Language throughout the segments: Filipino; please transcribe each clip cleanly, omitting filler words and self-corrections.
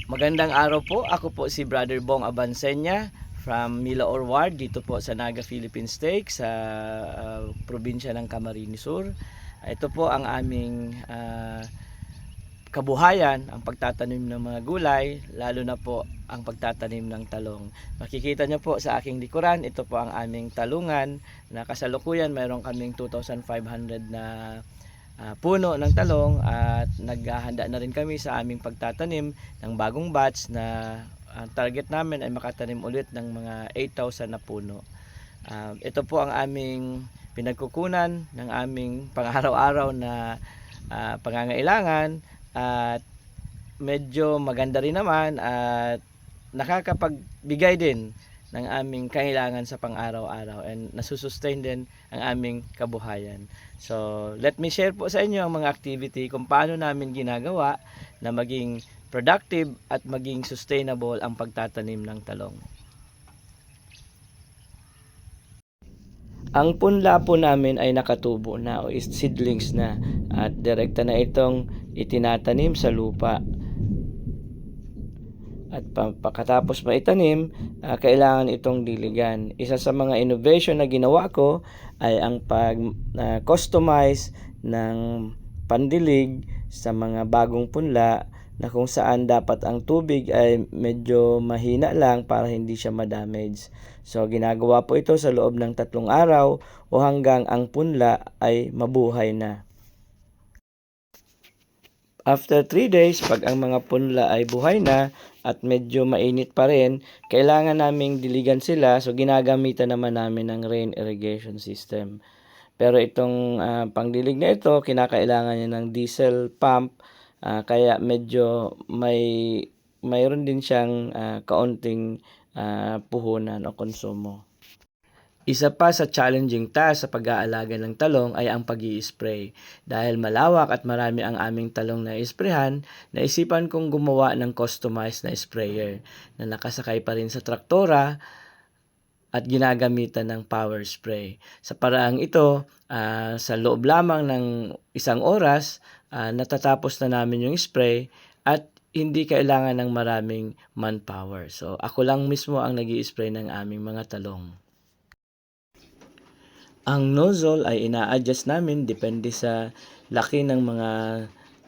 Magandang araw po. Ako po si Brother Bong Abansenya from Mila Orward dito po sa Naga Philippine Steak sa probinsya ng Camarines Sur. Ito po ang aming kabuhayan, ang pagtatanim ng mga gulay, lalo na po ang pagtatanim ng talong. Makikita nyo po sa aking likuran, ito po ang aming talungan na kasalukuyan mayroon kaming 2,500 na puno ng talong at naghahanda na rin kami sa aming pagtatanim ng bagong batch na ang target namin ay makatanim ulit ng mga 8,000 na puno. Ito po ang aming pinagkukunan ng aming pang-araw-araw na pangangailangan at medyo maganda rin naman at nakakapagbigay din ng aming kailangan sa pang-araw-araw and nasusustain din ang aming kabuhayan. So, let me share po sa inyo ang mga activity kung paano namin ginagawa na maging productive at maging sustainable ang pagtatanim ng talong. Ang punla po namin ay nakatubo na o seedlings na at direkta na itong itinatanim sa lupa. At pagkatapos maitanim, kailangan itong diligan. Isa sa mga innovation na ginawa ko ay ang pag-customize ng pandilig sa mga bagong punla na kung saan dapat ang tubig ay medyo mahina lang para hindi siya ma-damage. So ginagawa po ito sa loob ng 3 araw o hanggang ang punla ay mabuhay na. After 3 days, pag ang mga punla ay buhay na at medyo mainit pa rin, kailangan naming diligan sila. So ginagamitan naman namin ng rain irrigation system. Pero itong pangdilig na ito, kinakailangan niya ng diesel pump. Kaya medyo mayroon din siyang kaunting puhunan o konsumo. Isa pa sa challenging task sa pag-aalaga ng talong ay ang pag-i-spray. Dahil malawak at marami ang aming talong na isprehan, naisipan kong gumawa ng customized na sprayer na nakasakay pa rin sa traktora at ginagamitan ng power spray. Sa paraang ito, sa loob lamang ng 1 oras, natatapos na namin yung spray at hindi kailangan ng maraming manpower. So ako lang mismo ang nag-i-spray ng aming mga talong. Ang nozzle ay ina-adjust namin depende sa laki ng mga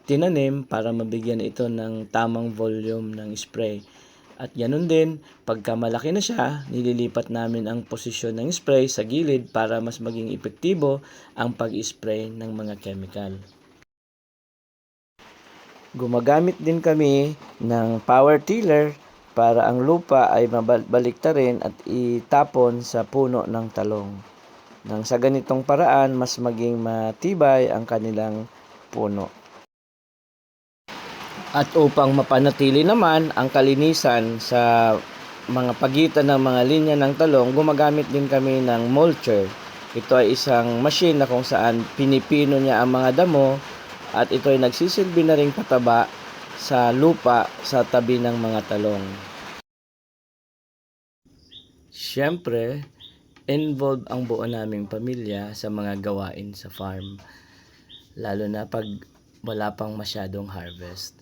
tinanim para mabigyan ito ng tamang volume ng spray. At ganun din, pagka malaki na siya, nililipat namin ang posisyon ng spray sa gilid para mas maging epektibo ang pag-spray ng mga chemical. Gumagamit din kami ng power tiller para ang lupa ay mabaliktarin at itapon sa puno ng talong. Nang sa ganitong paraan, mas maging matibay ang kanilang puno. At upang mapanatili naman ang kalinisan sa mga pagitan ng mga linya ng talong, gumagamit din kami ng mulcher. Ito ay isang machine na kung saan pinipino niya ang mga damo at ito ay nagsisilbi na ring pataba sa lupa sa tabi ng mga talong. Siyempre, involved ang buo naming pamilya sa mga gawain sa farm, lalo na pag wala pang masyadong harvest.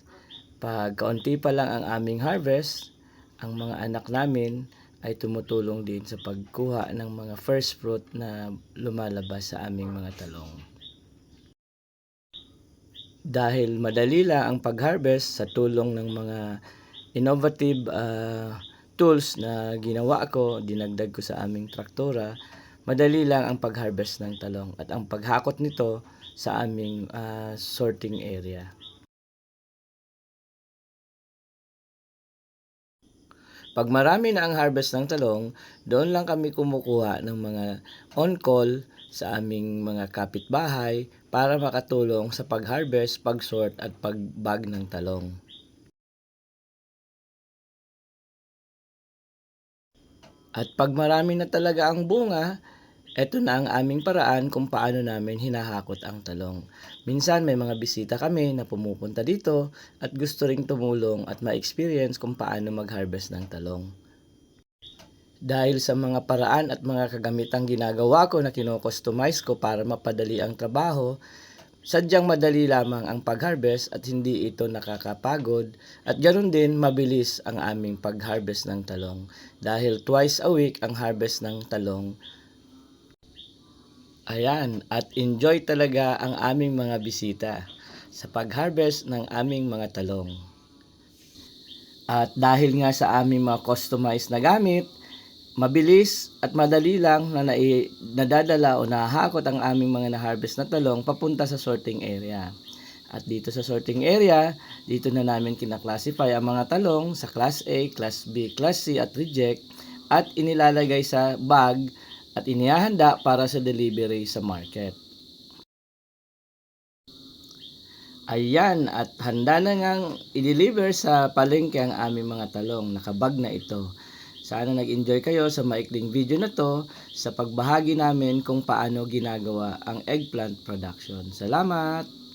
Pag kaunti pa lang ang aming harvest, ang mga anak namin ay tumutulong din sa pagkuha ng mga first fruit na lumalabas sa aming mga talong. Dahil madali lang ang pag-harvest sa tulong ng mga innovative tools na ginawa ko, dinagdag ko sa aming traktora, madali lang ang pag-harvest ng talong at ang paghakot nito sa aming sorting area. Pag marami na ang harvest ng talong, doon lang kami kumukuha ng mga on-call sa aming mga kapitbahay para makatulong sa pag-harvest, pag-sort at pag-bag ng talong. At pag marami na talaga ang bunga, eto na ang aming paraan kung paano namin hinahakot ang talong. Minsan may mga bisita kami na pumupunta dito at gusto ring tumulong at ma-experience kung paano mag-harvest ng talong. Dahil sa mga paraan at mga kagamitang ginagawa ko na kino-customize ko para mapadali ang trabaho, Sadyang madali lamang ang pag-harvest at hindi ito nakakapagod at ganoon din mabilis ang aming pag-harvest ng talong dahil twice a week ang harvest ng talong. Ayan, at enjoy talaga ang aming mga bisita sa pag-harvest ng aming mga talong. At dahil nga sa aming mga customized na gamit, mabilis at madali lang na nadadala o nahahakot ang aming mga na-harvest na talong papunta sa sorting area. At dito sa sorting area, dito na namin kinaklasify ang mga talong sa Class A, Class B, Class C at Reject at inilalagay sa bag at inihahanda para sa delivery sa market. Ayan, at handa na ngang i-deliver sa palengke ang aming mga talong. Nakabag na ito. Sana nag-enjoy kayo sa maikling video na to sa pagbahagi namin kung paano ginagawa ang eggplant production. Salamat!